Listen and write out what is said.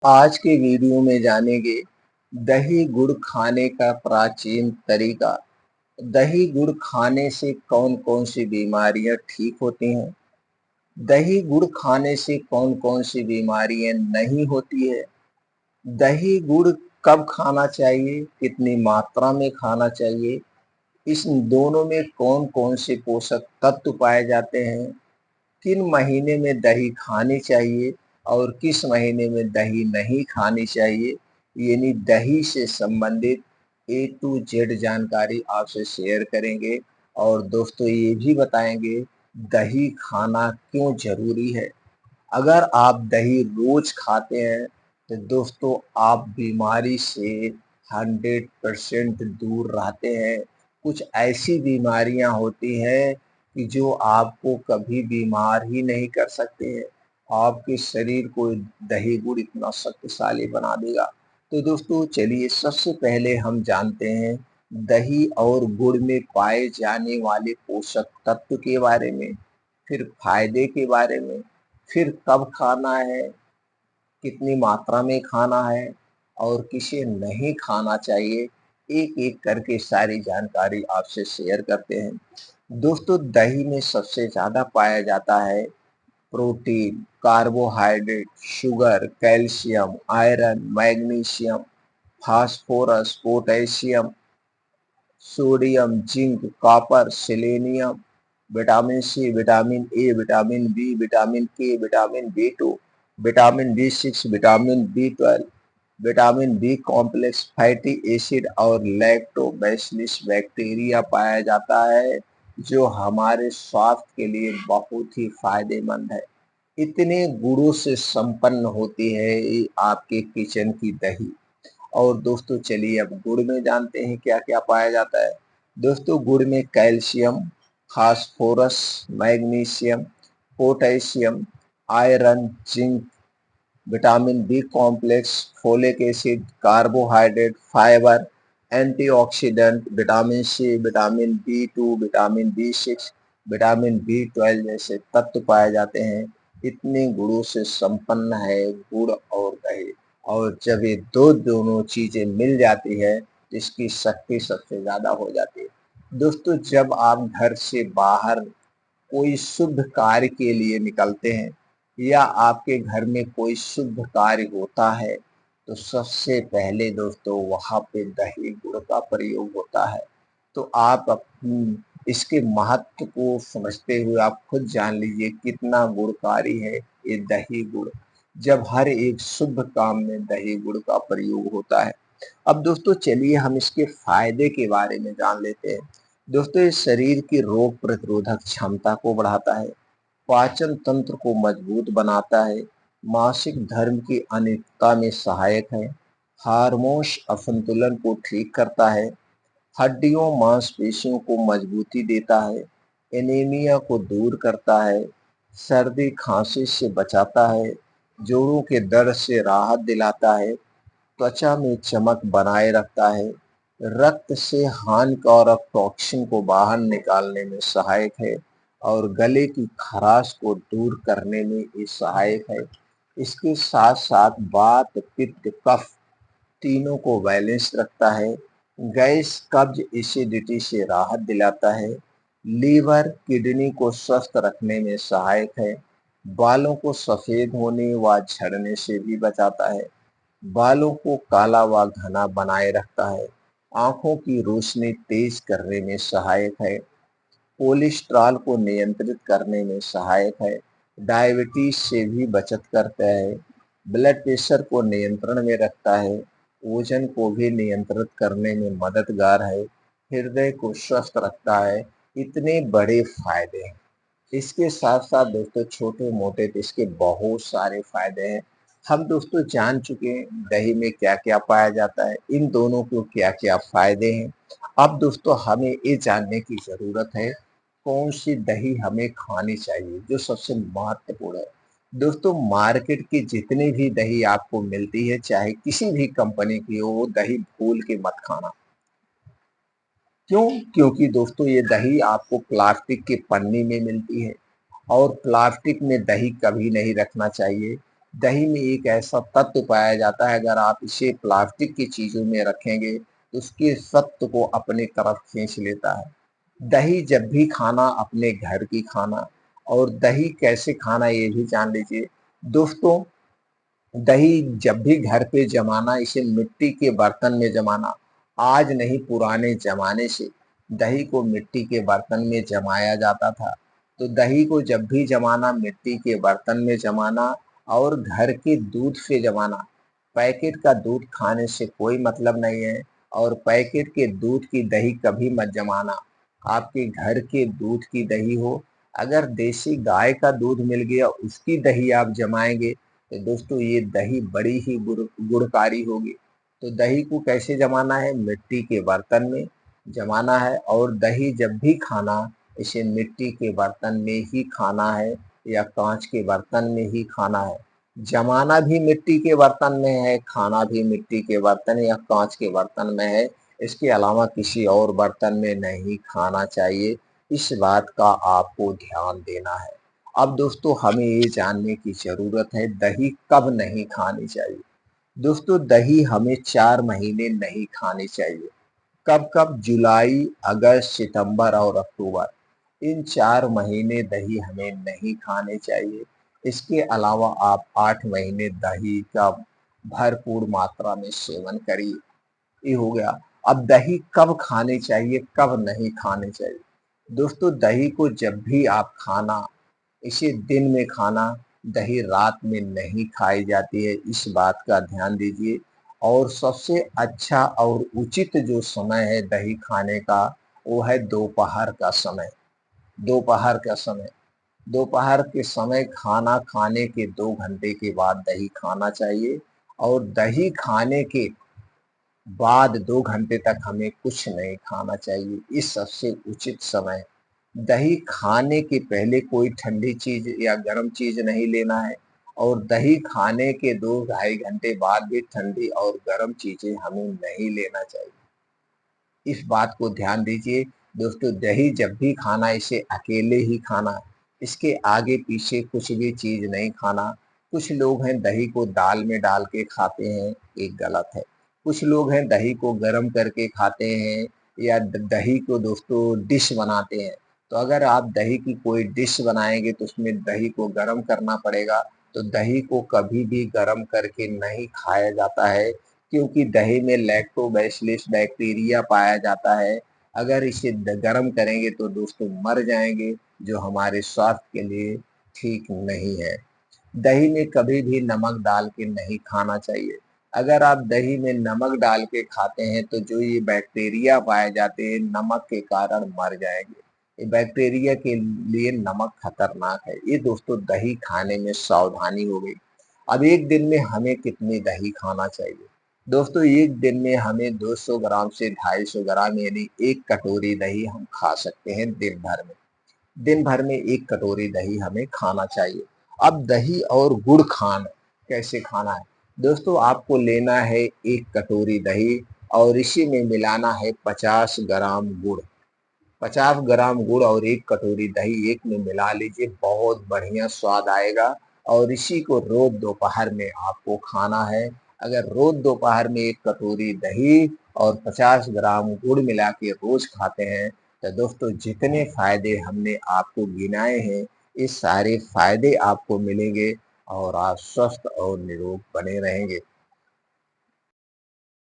आज के वीडियो में जानेंगे दही गुड़ खाने का प्राचीन तरीका। दही गुड़ खाने से कौन कौन सी बीमारियां ठीक होती हैं, दही गुड़ खाने से कौन कौन सी बीमारियां नहीं होती है, दही गुड़ कब खाना चाहिए, कितनी मात्रा में खाना चाहिए, इस दोनों में कौन कौन से पोषक तत्व पाए जाते हैं, किन महीने में दही खानी चाहिए और किस महीने में दही नहीं खानी चाहिए, यानी दही से संबंधित ए टू जेड जानकारी आपसे शेयर करेंगे। और दोस्तों ये भी बताएंगे दही खाना क्यों जरूरी है। अगर आप दही रोज खाते हैं तो दोस्तों आप बीमारी से 100% दूर रहते हैं। कुछ ऐसी बीमारियां होती हैं कि जो आपको कभी बीमार ही नहीं कर सकते हैं। आपके शरीर को दही गुड़ इतना शक्तिशाली बना देगा। तो दोस्तों चलिए सबसे पहले हम जानते हैं दही और गुड़ में पाए जाने वाले पोषक तत्व के बारे में, फिर फायदे के बारे में, फिर कब खाना है, कितनी मात्रा में खाना है और किसे नहीं खाना चाहिए। एक-एक करके सारी जानकारी आपसे शेयर करते हैं। दोस्तों दही में सबसे ज़्यादा पाया जाता है protein, carbohydrate, sugar, calcium, iron, magnesium, phosphorus, potassium, sodium, zinc, copper, selenium, vitamin C, vitamin A, vitamin B, vitamin K, vitamin बी2, विटामिन बी6, विटामिन बी12, vitamin B complex, fatty acid और लैक्टोबैसिलस बैक्टीरिया पाया जाता है जो हमारे स्वास्थ्य के लिए बहुत ही फायदेमंद है। इतने गुणों से संपन्न होती है ये आपके किचन की दही। और दोस्तों चलिए अब गुड़ में जानते हैं क्या क्या पाया जाता है। दोस्तों गुड़ में calcium, phosphorus, magnesium, potassium, iron, zinc, vitamin B complex, folic acid, carbohydrate, fibre, antioxidant, vitamin C, vitamin बी2, विटामिन बी6, विटामिन बी12 जैसे तत्व पाए जाते हैं। इतने गुणों से संपन्न है गुड़ और दही। और जब ये दोनों चीजें मिल जाती है तो इसकी शक्ति सबसे ज्यादा हो जाती है। दोस्तों जब आप घर से बाहर कोई शुभ कार्य के लिए निकलते हैं या आपके घर में कोई शुभ कार्य होता है तो सबसे पहले दोस्तों वहां पे दही गुड़ का प्रयोग होता है। तो आप इसके महत्व को समझते हुए आप खुद जान लीजिए कितना गुणकारी है ये दही गुड़। जब हर एक शुभ काम में दही गुड़ का प्रयोग होता है। अब दोस्तों चलिए हम इसके फायदे के बारे में जान लेते हैं। दोस्तों ये शरीर की रोग प्रतिरोधक क्षमता को बढ़ाता है, पाचन तंत्र को मजबूत बनाता है, मासिक धर्म की अनियमितता में सहायक है, हार्मोन्स असंतुलन को ठीक करता है, हड्डियों मांसपेशियों को मजबूती देता है, एनीमिया को दूर करता है, सर्दी खांसी से बचाता है, जोड़ों के दर्द से राहत दिलाता है, त्वचा में चमक बनाए रखता है, रक्त से हानिकारक टॉक्सिन को बाहर निकालने में सहायक है और गले की खराश को दूर करने में ये सहायक है। इसके साथ साथ वात, पित्त, कफ तीनों को बैलेंस रखता है, गैस, कब्ज, एसिडिटी से राहत दिलाता है, लीवर, किडनी को स्वस्थ रखने में सहायक है, बालों को सफेद होने व झड़ने से भी बचाता है, बालों को काला व घना बनाए रखता है, आंखों की रोशनी तेज करने में सहायक है, कोलेस्ट्रॉल को नियंत्रित करने में सहायक है, डायबिटीज से भी बचत करता है, ब्लड प्रेशर को नियंत्रण में रखता है, वजन को भी नियंत्रित करने में मददगार है, हृदय को स्वस्थ रखता है। इतने बड़े फायदे हैं। इसके साथ साथ दोस्तों छोटे मोटे तो इसके बहुत सारे फायदे हैं। हम दोस्तों जान चुके हैं दही में क्या क्या पाया जाता है, इन दोनों को क्या क्या फायदे हैं। अब दोस्तों हमें ये जानने की जरूरत है कौन सी दही हमें खानी चाहिए जो सबसे महत्वपूर्ण है। दोस्तों मार्केट की जितनी भी दही आपको मिलती है चाहे किसी भी कंपनी की हो वो दही भूल के मत खाना। क्यों? क्योंकि दोस्तों ये दही आपको प्लास्टिक के पन्नी में मिलती है और प्लास्टिक में दही कभी नहीं रखना चाहिए। दही में एक ऐसा तत्व पाया जाता है, अगर आप इसे प्लास्टिक की चीज़ों में रखेंगे तो उसके सत्व को अपनी तरफ खींच लेता है। दही जब भी खाना अपने घर की खाना, और दही कैसे खाना ये भी जान लीजिए। दोस्तों, दही जब भी घर पे जमाना, इसे मिट्टी के बर्तन में जमाना। आज नहीं, पुराने ज़माने से दही को मिट्टी के बर्तन में जमाया जाता था। तो दही को जब भी जमाना, मिट्टी के बर्तन में जमाना और घर के दूध से जमाना। पैकेट का दूध खाने से कोई मतलब नहीं है, और पैकेट के दूध की दही कभी मत जमाना। आपके घर के दूध की दही हो। अगर देसी गाय का दूध मिल गया, उसकी दही आप जमाएँगे तो दोस्तों ये दही बड़ी ही गुणकारी होगी। तो दही को कैसे जमाना है? मिट्टी के बर्तन में जमाना है, और दही जब भी खाना, इसे मिट्टी के बर्तन में ही खाना है या कांच के बर्तन में ही खाना है। जमाना भी मिट्टी के बर्तन में है, खाना भी मिट्टी के बर्तन या कांच के बर्तन में है। इसके अलावा किसी और बर्तन में नहीं खाना चाहिए। इस बात का आपको ध्यान देना है। अब दोस्तों, हमें ये जानने की ज़रूरत है दही कब नहीं खानी चाहिए। दोस्तों, दही हमें 4 महीने नहीं खानी चाहिए। कब-कब? जुलाई, अगस्त, सितंबर और अक्टूबर। इन 4 महीने दही हमें नहीं खाने चाहिए। इसके अलावा आप 8 महीने दही का भरपूर मात्रा में सेवन करिए। ये हो गया। अब दही कब खानी चाहिए, कब नहीं खानी चाहिए? दोस्तों, दही को जब भी आप खाना, इसे दिन में खाना, दही रात में नहीं खाई जाती है, इस बात का ध्यान दीजिए। और सबसे अच्छा और उचित जो समय है दही खाने का, वो है दोपहर का समय। दोपहर का समय, दोपहर के समय खाना खाने के 2 घंटे के बाद दही खाना चाहिए, और दही खाने के बाद 2 घंटे तक हमें कुछ नहीं खाना चाहिए। इस सबसे उचित समय। दही खाने के पहले कोई ठंडी चीज़ या गर्म चीज़ नहीं लेना है, और दही खाने के 2 ढाई घंटे बाद भी ठंडी और गर्म चीज़ें हमें नहीं लेना चाहिए। इस बात को ध्यान दीजिए। दोस्तों, दही जब भी खाना, इसे अकेले ही खाना है। इसके आगे पीछे कुछ भी चीज़ नहीं खाना। कुछ लोग हैं दही को दाल में डाल के खाते हैं, ये गलत है। कुछ लोग हैं दही को गरम करके खाते हैं, या दही को दोस्तों डिश बनाते हैं। तो अगर आप दही की कोई डिश बनाएँगे तो उसमें दही को गरम करना पड़ेगा। तो दही को कभी भी गरम करके नहीं खाया जाता है, क्योंकि दही में लैक्टोबैसिलस बैक्टीरिया पाया जाता है। अगर इसे गर्म करेंगे तो दोस्तों मर जाएंगे, जो हमारे स्वास्थ्य के लिए ठीक नहीं है। दही में कभी भी नमक डाल के नहीं खाना चाहिए। अगर आप दही में नमक डाल के खाते हैं तो जो ये बैक्टीरिया पाए जाते हैं, नमक के कारण मर जाएंगे। ये बैक्टीरिया के लिए नमक खतरनाक है। ये दोस्तों दही खाने में सावधानी हो गई। अब एक दिन में हमें कितनी दही खाना चाहिए? दोस्तों, एक दिन में हमें 200 ग्राम से 250 ग्राम, यानी 1 कटोरी दही हम खा सकते हैं दिन भर में। दिन भर में 1 कटोरी दही हमें खाना चाहिए। अब दही और गुड़ कैसे खाना है? दोस्तों, आपको लेना है 1 कटोरी दही, और इसी में मिलाना है 50 ग्राम गुड़। 50 ग्राम गुड़ और 1 कटोरी दही एक में मिला लीजिए, बहुत बढ़िया स्वाद आएगा। और इसी को रोज़ दोपहर में आपको खाना है। अगर रोज़ दोपहर में 1 कटोरी दही और 50 ग्राम गुड़ मिला के रोज़ खाते हैं, तो दोस्तों जितने फ़ायदे हमने आपको गिनाए हैं, ये सारे फ़ायदे आपको मिलेंगे, और आप स्वस्थ और निरोग बने रहेंगे।